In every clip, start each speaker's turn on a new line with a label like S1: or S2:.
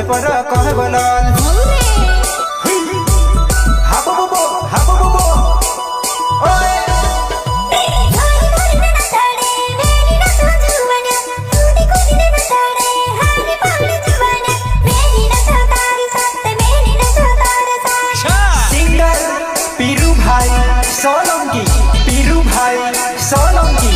S1: पर कह बोलल हाबो बोबो हाबो बोबो ओए सिंगर पीरू भाई सोलंकी पीरू भाई सोलंकी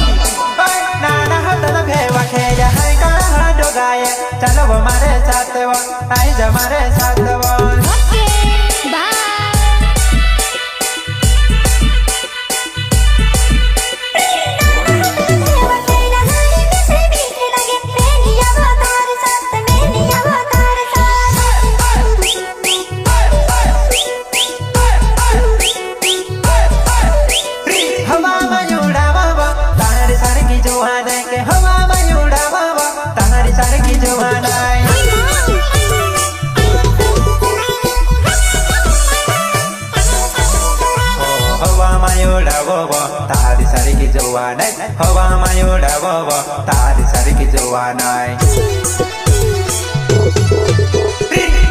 S1: नाना हाथ भेवा खेया है कहाँ डोगाए चलो वो हमारे साथ वो आई जा हमारे साथ वो तारी सारी की जवान हवा मायोड़ा वो तारी सारी की जवान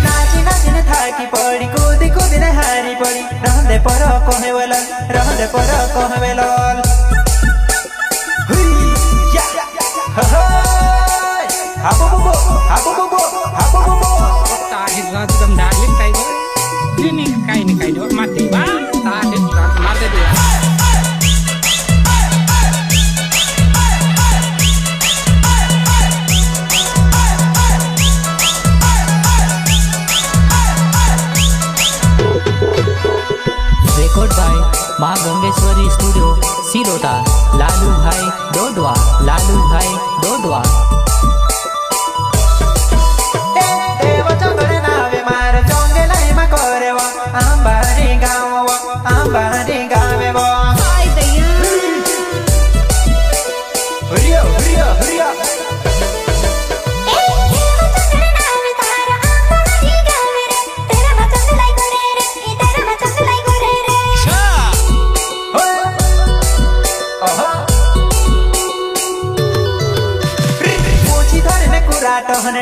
S1: नाची नाची ने थाकी पड़ी कूदी कूदी ने हारी पड़ी रहंदे पर कहे वेलन रहंदे पर कहे वेलन हाबो बोबो हाबो बोबो हाबो बोबो
S2: तारी रात कम डालिंग काई दो ini kai do mati ba tarik mati dia
S3: Record by माँ गोंगेश्वरी स्टूडियो सिरोता लालू भाई डोडवा लालू भाई डोडवा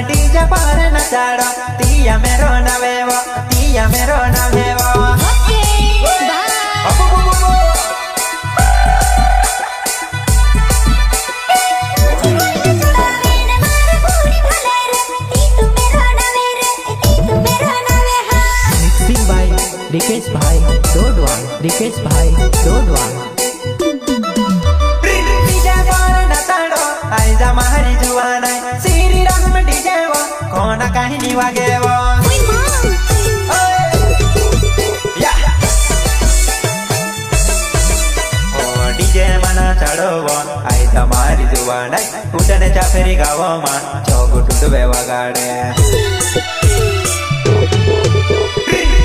S1: डीजे पर नचाड़ा तिया मेरो नवेवा तिया मेरो नवेवा
S3: मिक्सिंग बाय रिकेश भाई डोडवा रिकेश भाई डोडवा
S1: डीजे पर नचाड़ो आई जा मारी जुआना श्री राम डीजे वो कोना कहीं वागे वो डीजे मना चढ़ो वो आई जा मारी जुआना उठने चाफेरी गावो मां चौगु टूटवे वगाड़े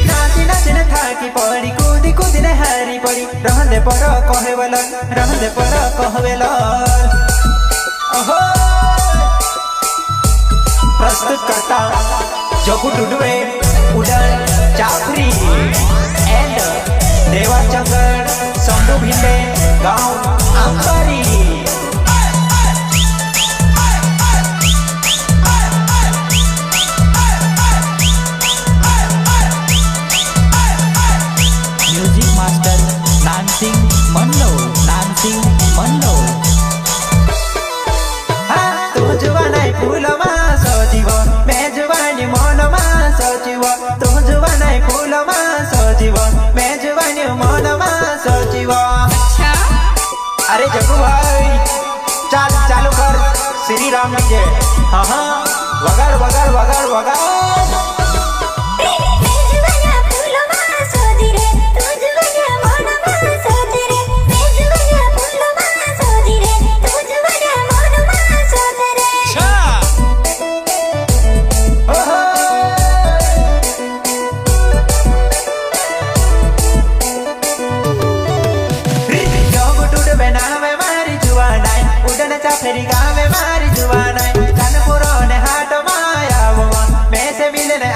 S1: नाची नाची ने थाकी पड़ी कूदी कूदी ने हारी पड़ी रहंदे पर कहे वेलन रहंदे पर कहे वेलन ओहो प्रस्तुत करता जोगु टुडुवे उदन चाफरी एंड देवा चंगड़ संडू भिंडे गांव अंबारी
S3: म्यूजिक मास्टर नानसिंह मनलो नानसिंह मनलो
S1: जुवानाई फूलमा सजीव मेजुवानी मनमा सजीव तू जुवानाई फूलमा सजीव मेजुवानी मनमा सजीव अरे जग्गू भाई चालू कर श्री राम डीजे हाँ हाँ वगाड़ वगाड़ वगाड़ वगाड़ फेरी गावे मारी जुवानाई कानपुरो ने हाट माया वो मैं से मिलने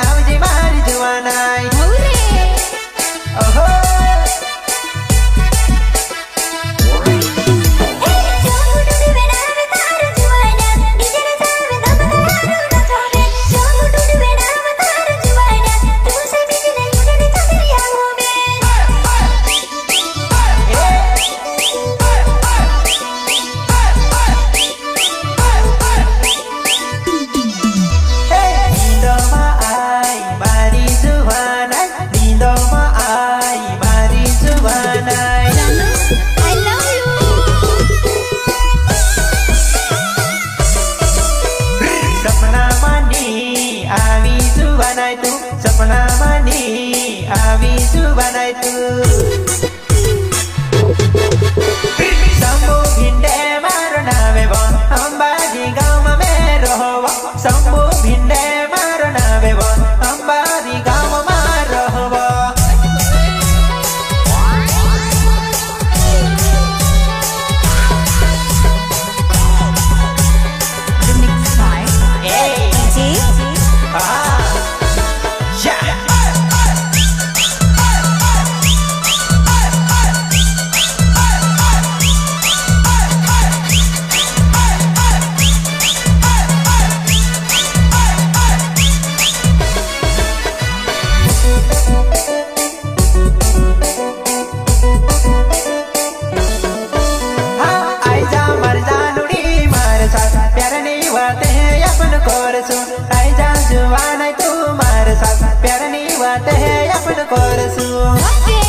S1: परसु
S4: ओके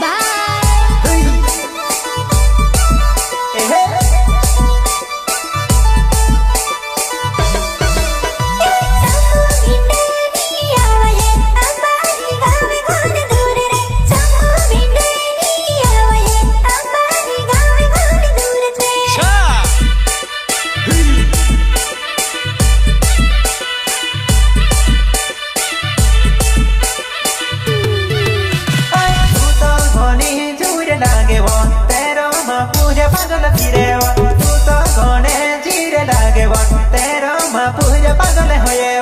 S4: बाय
S1: एहे पागल फिरे तू तो घने जीरे लागे तेरो मा पूजा पागल होए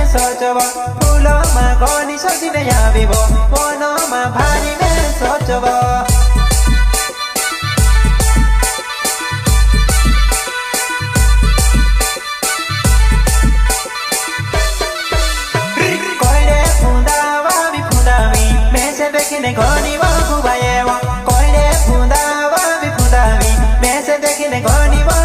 S1: फूलो मा घनी सजिने आबिबो मनो मा भारी ने सोचबो कोइले फुंदावा बि फुंदावी मेसे देखिने घनी वा खुबाएवा कोइले फुंदावा बि फुंदावी मेसे देखिने घनी वा